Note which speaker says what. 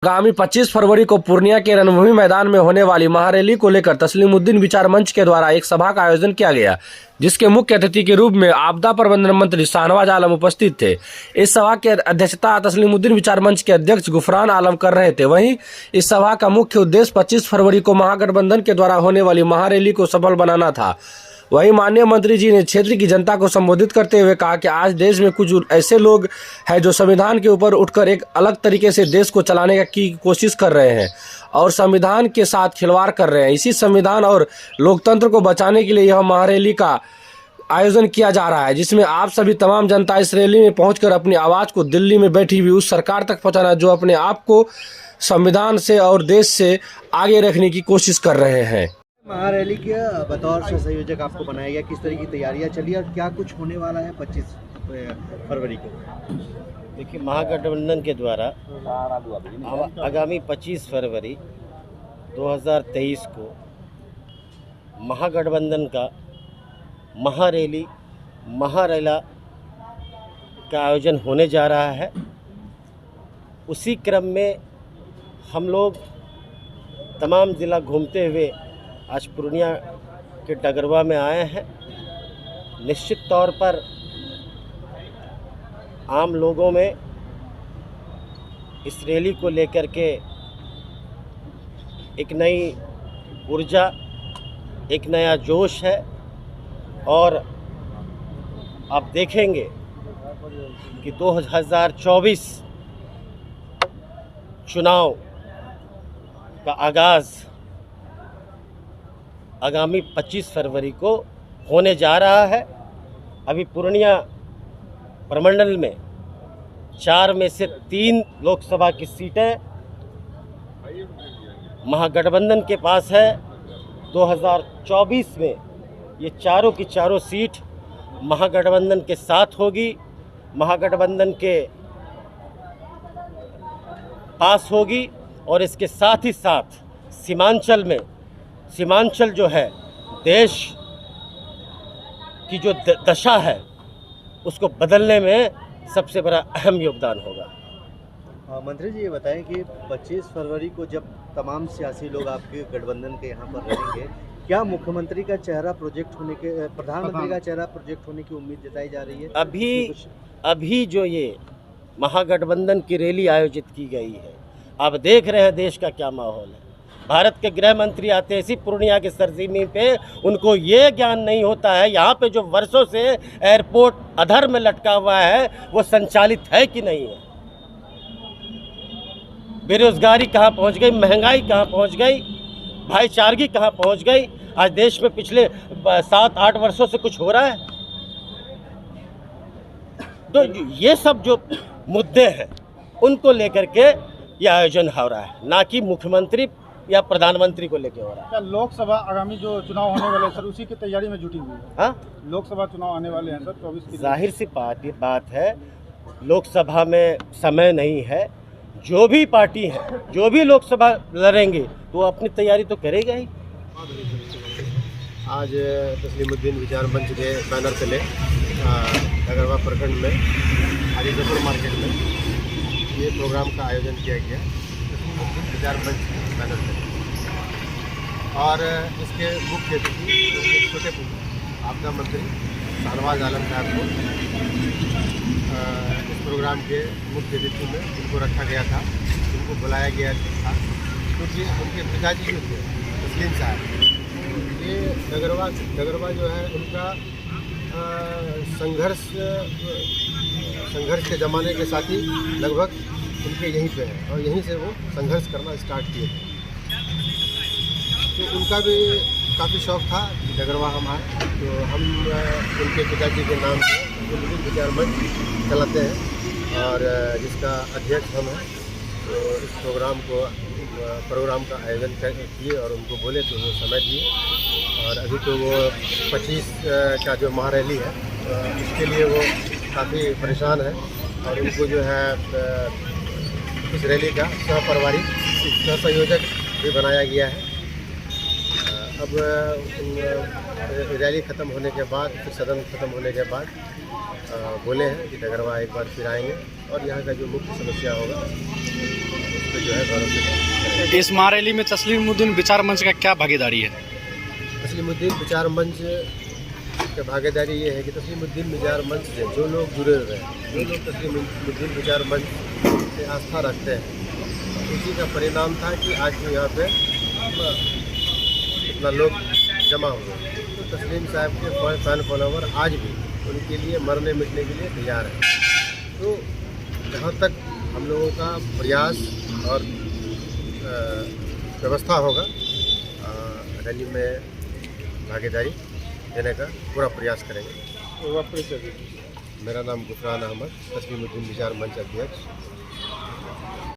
Speaker 1: आगामी 25 फरवरी को पूर्णिया के रणभूमि मैदान में होने वाली महारैली को लेकर तस्लीमुद्दीन विचार मंच के द्वारा एक सभा का आयोजन किया गया, जिसके मुख्य अतिथि के रूप में आपदा प्रबंधन मंत्री शाहनवाज आलम उपस्थित थे। इस सभा की अध्यक्षता तस्लीमुद्दीन विचार मंच के अध्यक्ष गुफरान आलम कर रहे थे। वहीं इस सभा का मुख्य उद्देश्य 25 फरवरी को महागठबंधन के द्वारा होने वाली महारैली को सफल बनाना था। वहीं माननीय मंत्री जी ने क्षेत्र की जनता को संबोधित करते हुए कहा कि आज देश में कुछ ऐसे लोग हैं जो संविधान के ऊपर उठकर एक अलग तरीके से देश को चलाने की कोशिश कर रहे हैं और संविधान के साथ खिलवाड़ कर रहे हैं। इसी संविधान और लोकतंत्र को बचाने के लिए यह महारैली का आयोजन किया जा रहा है, जिसमें आप सभी तमाम जनता इस रैली में पहुंचकर अपनी आवाज़ को दिल्ली में बैठी हुई उस सरकार तक पहुँचाना जो अपने आप को संविधान से और देश से आगे रखने की कोशिश कर रहे हैं।
Speaker 2: महारैली के बतौर से संयोजक आपको बनाया गया, किस तरह की तैयारियां चली और क्या कुछ होने वाला है 25 फरवरी को?
Speaker 3: देखिए, महागठबंधन के द्वारा आगामी 25 फरवरी 2023 को महागठबंधन का महारैली महारैला का आयोजन होने जा रहा है। उसी क्रम में हम लोग तमाम ज़िला घूमते हुए आज पूर्णिया के डगरवा में आए हैं। निश्चित तौर पर आम लोगों में इस रैली को लेकर के एक नई ऊर्जा, एक नया जोश है और आप देखेंगे कि 2024 चुनाव का आगाज़ आगामी 25 फरवरी को होने जा रहा है। अभी पूर्णिया प्रमंडल में 4 में से 3 लोकसभा की सीटें महागठबंधन के पास है। 2024 में ये चारों की चारों सीट महागठबंधन के साथ होगी, महागठबंधन के पास होगी। और इसके साथ ही साथ सीमांचल जो है देश की जो दशा है उसको बदलने में सबसे बड़ा अहम योगदान होगा।
Speaker 2: मंत्री जी ये बताएं कि 25 फरवरी को जब तमाम सियासी लोग आपके गठबंधन के यहाँ पर रहेंगे, क्या मुख्यमंत्री का चेहरा प्रोजेक्ट होने के प्रधानमंत्री का चेहरा प्रोजेक्ट होने की उम्मीद जताई जा रही है?
Speaker 3: अभी जो ये महागठबंधन की रैली आयोजित की गई है, आप देख रहे हैं देश का क्या माहौल है। भारत के गृह मंत्री आते हैं इसी पूर्णिया के सरजमीन पे, उनको ये ज्ञान नहीं होता है यहाँ पे जो वर्षों से एयरपोर्ट अधर में लटका हुआ है वो संचालित है कि नहीं है। बेरोजगारी कहाँ पहुँच गई, महंगाई कहाँ पहुँच गई, भाईचारगी कहाँ पहुँच गई। आज देश में पिछले 7-8 वर्षों से कुछ हो रहा है। तो ये सब जो मुद्दे हैं उनको लेकर के यह आयोजन हो रहा है, ना कि मुख्यमंत्री या प्रधानमंत्री को लेकर हो रहा है।
Speaker 4: क्या लोकसभा आगामी जो चुनाव होने वाले हैं सर, उसी की तैयारी में जुटी हुई है?
Speaker 3: हाँ, लोकसभा
Speaker 4: चुनाव आने वाले हैं सर 24 की।
Speaker 3: जाहिर सी बात है, लोकसभा में समय नहीं है। जो भी पार्टी है, जो भी लोकसभा लड़ेंगे तो अपनी तैयारी तो करेगा ही।
Speaker 2: आज तस्लीमुद्दीन विचार मंच के बैनर तले डगरवा प्रखंड में आदिपुर मार्केट में ये प्रोग्राम का आयोजन किया गया विचार मंच बैनर तले, और इसके मुख्य अतिथि छोटे आपदा मंत्री शाहनवाज आलम साहब को इस प्रोग्राम के मुख्य अतिथि में उनको रखा गया था, उनको बुलाया गया था क्योंकि उनके पिताजी जो थे तस्लीम साहब, ये डगरवा जो है उनका संघर्ष के ज़माने के साथी लगभग उनके यहीं पे है और यहीं से वो संघर्ष करना स्टार्ट किए थे। तो उनका भी काफ़ी शौक़ था कि डगरवा हम आए, तो हम उनके पिताजी के नाम से विचार मंच चलाते हैं और जिसका अध्यक्ष हम हैं। तो इस प्रोग्राम का आयोजन किए और उनको बोले तो वो समय दिए। और अभी तो वो 25 का जो महारैली है इसके लिए वो काफ़ी परेशान है और उनको जो है इस रैली का सहसंयोजक भी बनाया गया है। अब रैली ख़त्म होने के बाद, फिर सदन ख़त्म होने के बाद बोले हैं कि डगरवा एक बार फिर आएंगे और यहाँ का जो मुख्य समस्या होगा उस पर जो है गौरव से करेंगे।
Speaker 5: इस महारैली में तस्लीमुद्दीन विचार मंच का क्या भागीदारी है?
Speaker 2: तस्लीमुद्दीन विचार मंच की भागीदारी ये है कि तस्लीमुद्दीन विचार मंच से जो लोग जुड़े हुए हैं, जो लोग तस्लीमुद्दीन विचार मंच से आस्था रखते हैं, उसी का परिणाम था कि आज जो यहाँ पे इतना लोग जमा हुए। तो तस्लीम साहब के फैन फॉलोवर आज भी उनके लिए मरने मिटने के लिए तैयार हैं। तो जहाँ तक हम लोगों का प्रयास और व्यवस्था होगा, रैली में भागीदारी देने का पूरा प्रयास करेंगे। मेरा नाम गुफरान अहमद, तस्लीमुद्दीन विचार मंच अध्यक्ष।